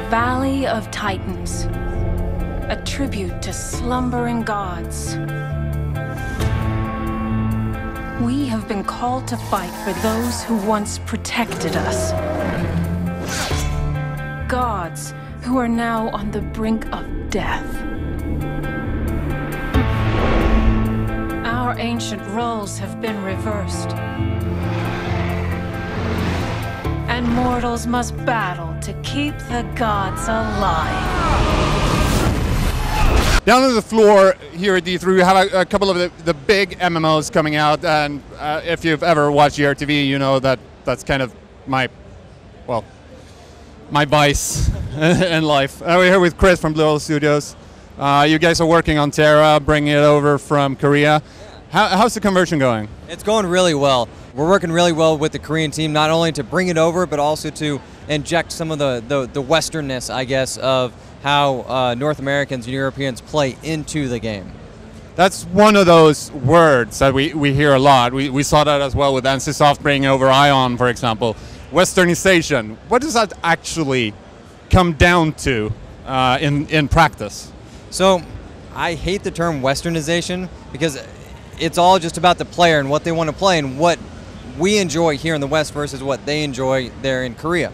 Valley of Titans, a tribute to slumbering gods. We have been called to fight for those who once protected us. Gods who are now on the brink of death. Our ancient roles have been reversed. And mortals must battle to keep the gods alive. Down on the floor here at D3, we have a couple of the big MMOs coming out, and if you've ever watched ERTV, you know that that's kind of my vice in life. We're here with Chris from Bluehole Studios. You guys are working on TERA, bringing it over from Korea. How's the conversion going? It's going really well. We're working really well with the Korean team, not only to bring it over, but also to inject some of the westernness, I guess, of how North Americans and Europeans play into the game. That's one of those words that we hear a lot. We saw that as well with NCSoft bringing over Ion, for example. Westernization. What does that actually come down to in practice? So I hate the term Westernization because it's all just about the player and what they want to play and what we enjoy here in the West versus what they enjoy there in Korea.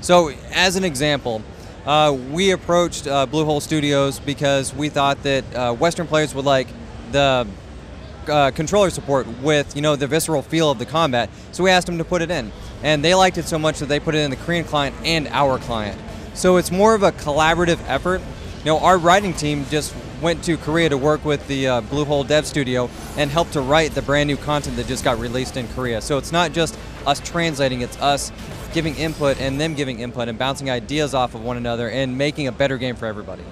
So as an example, we approached Bluehole Studios because we thought that Western players would like the controller support with, you know, the visceral feel of the combat. So we asked them to put it in, and they liked it so much that they put it in the Korean client and our client. So it's more of a collaborative effort. You know, our writing team just went to Korea to work with the Bluehole Dev Studio and helped to write the brand new content that just got released in Korea. So it's not just us translating, it's us giving input and them giving input and bouncing ideas off of one another and making a better game for everybody.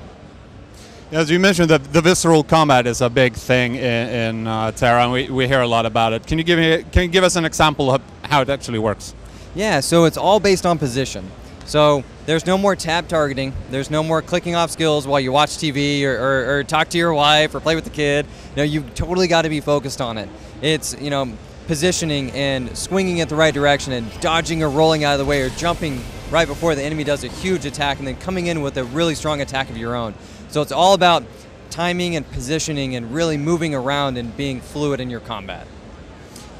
As you mentioned, the visceral combat is a big thing in TERA, and we hear a lot about it. Can you give us an example of how it actually works? Yeah, so it's all based on position. So there's no more tab targeting. There's no more clicking off skills while you watch TV or talk to your wife or play with the kid. You know, you've totally got to be focused on it. It's, you know, positioning and swinging it the right direction and dodging or rolling out of the way or jumping right before the enemy does a huge attack and then coming in with a really strong attack of your own. So it's all about timing and positioning and really moving around and being fluid in your combat.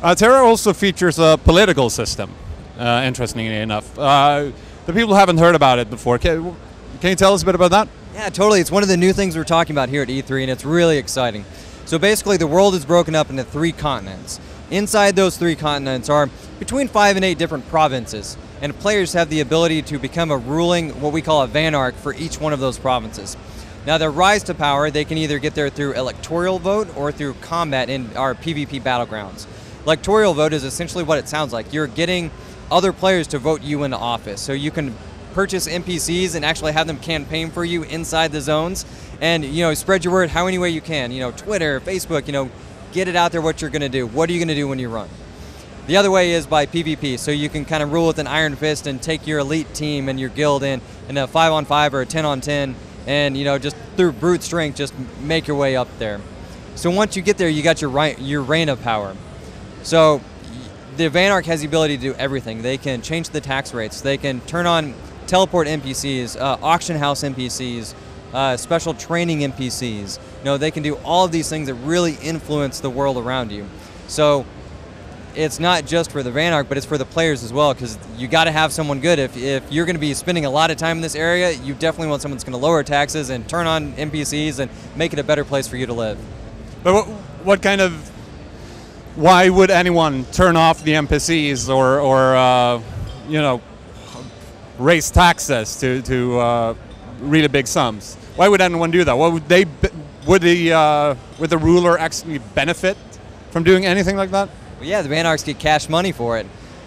TERA also features a political system, interestingly enough. The people haven't heard about it before. Can you tell us a bit about that? Yeah, totally. It's one of the new things we're talking about here at E3, and it's really exciting. So basically, the world is broken up into 3 continents. Inside those 3 continents are between 5 and 8 different provinces, and players have the ability to become a ruling, what we call a Vanarch, for each one of those provinces. Now, their rise to power, they can either get there through electoral vote or through combat in our PvP battlegrounds. Electoral vote is essentially what it sounds like. You're getting other players to vote you into office. So you can purchase NPCs and actually have them campaign for you inside the zones and, you know, spread your word how any way you can. You know, Twitter, Facebook, you know, get it out there what you're going to do. What are you going to do when you run? The other way is by PvP. So you can kind of rule with an iron fist and take your elite team and your guild in a 5-on-5 or a 10-on-10 and, you know, just through brute strength, just make your way up there. So once you get there, you got your reign of power. So the Vanarch has the ability to do everything. They can change the tax rates. They can turn on teleport NPCs, auction house NPCs, special training NPCs. You know, they can do all of these things that really influence the world around you. So it's not just for the Vanarch, but it's for the players as well, because you got to have someone good. If you're going to be spending a lot of time in this area, you definitely want someone that's going to lower taxes and turn on NPCs and make it a better place for you to live. But what kind of... Why would anyone turn off the NPCs or you know, raise taxes to really big sums? Why would anyone do that? What would the ruler actually benefit from doing anything like that? Well, yeah, the Vanarchs get cash money for it.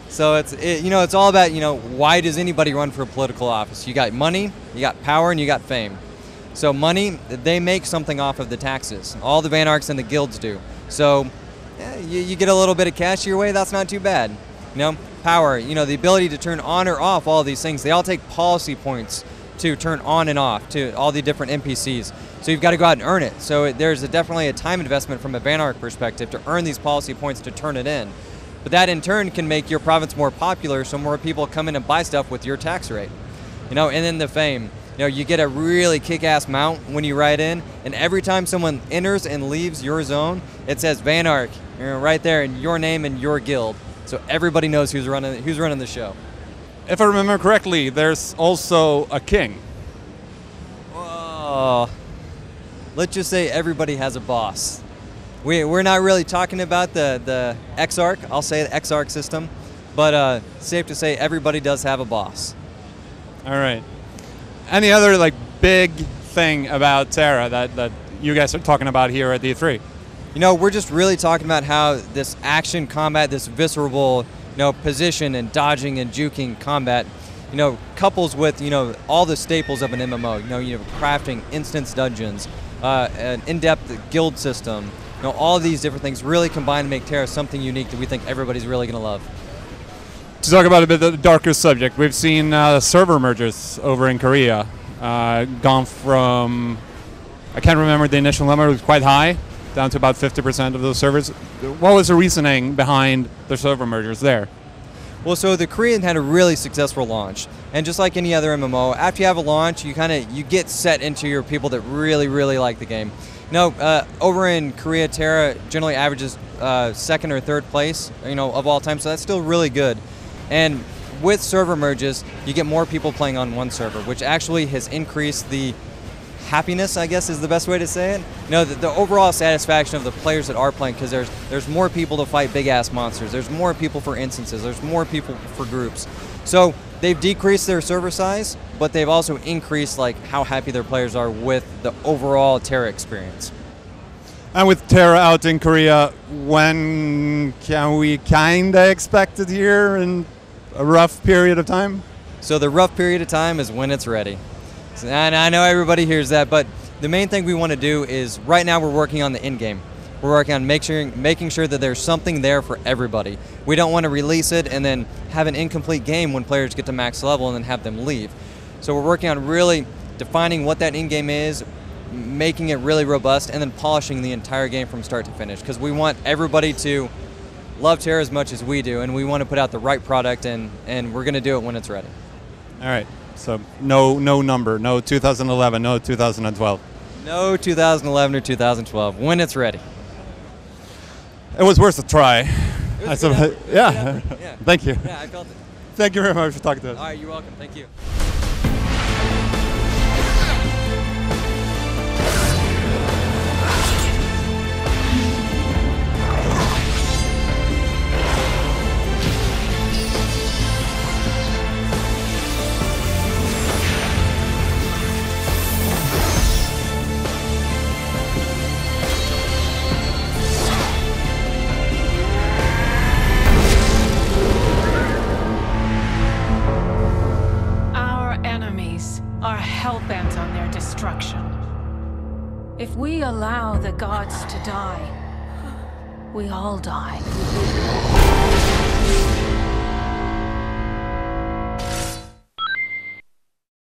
So it's all about, you know, why does anybody run for a political office? You got money, you got power, and you got fame. So money, they make something off of the taxes. All the Vanarchs and the guilds do. So yeah, you get a little bit of cash your way, that's not too bad. You know, power, you know, the ability to turn on or off all these things, they all take policy points to turn on and off to all the different NPCs. So you've got to go out and earn it. So there's definitely a time investment from a Vanarch perspective to earn these policy points to turn it in. But that in turn can make your province more popular, so more people come in and buy stuff with your tax rate. And then the fame. You get a really kick-ass mount when you ride in, and every time someone enters and leaves your zone, it says Vanarch right there in your name and your guild. So everybody knows who's running the show. If I remember correctly, there's also a king. Let's just say everybody has a boss. We're not really talking about the Exarch, I'll say the Exarch system, but safe to say everybody does have a boss. All right. Any other like big thing about TERA that you guys are talking about here at E3? We're just really talking about how this action combat, this visceral, position and dodging and juking combat, couples with, all the staples of an MMO. Crafting, instance dungeons, an in-depth guild system, all of these different things really combine to make TERA something unique that we think everybody's really going to love. To talk about a bit of the darker subject, we've seen server mergers over in Korea. Gone from, I can't remember the initial number, it was quite high, down to about 50% of those servers. What was the reasoning behind the server mergers there? Well, so the Korean had a really successful launch, and just like any other MMO, after you have a launch, you get set into your people that really, really like the game. Over in Korea, TERA generally averages second or third place, of all time, so that's still really good. And with server merges, you get more people playing on one server, which actually has increased the happiness, I guess is the best way to say it. The overall satisfaction of the players that are playing, because there's more people to fight big-ass monsters, there's more people for instances, there's more people for groups. So they've decreased their server size, but they've also increased how happy their players are with the overall TERA experience. And with TERA out in Korea, when can we kinda expect it here in a rough period of time? So the rough period of time is when it's ready. And I know everybody hears that, but the main thing we want to do is, right now we're working on the in-game. We're working on making sure that there's something there for everybody. We don't want to release it and then have an incomplete game when players get to max level and then have them leave. So we're working on really defining what that in-game is, making it really robust, and then polishing the entire game from start to finish, because we want everybody to love TERA as much as we do, and we want to put out the right product, and we're going to do it when it's ready. All right, so no number, no 2011, no 2012. No 2011 or 2012, when it's ready. It was worth a try. Yeah. Thank you. Yeah, I felt it. Thank you very much for talking to us. All right, you're welcome. Thank you. Are hell-bent on their destruction. If we allow the gods to die, we all die.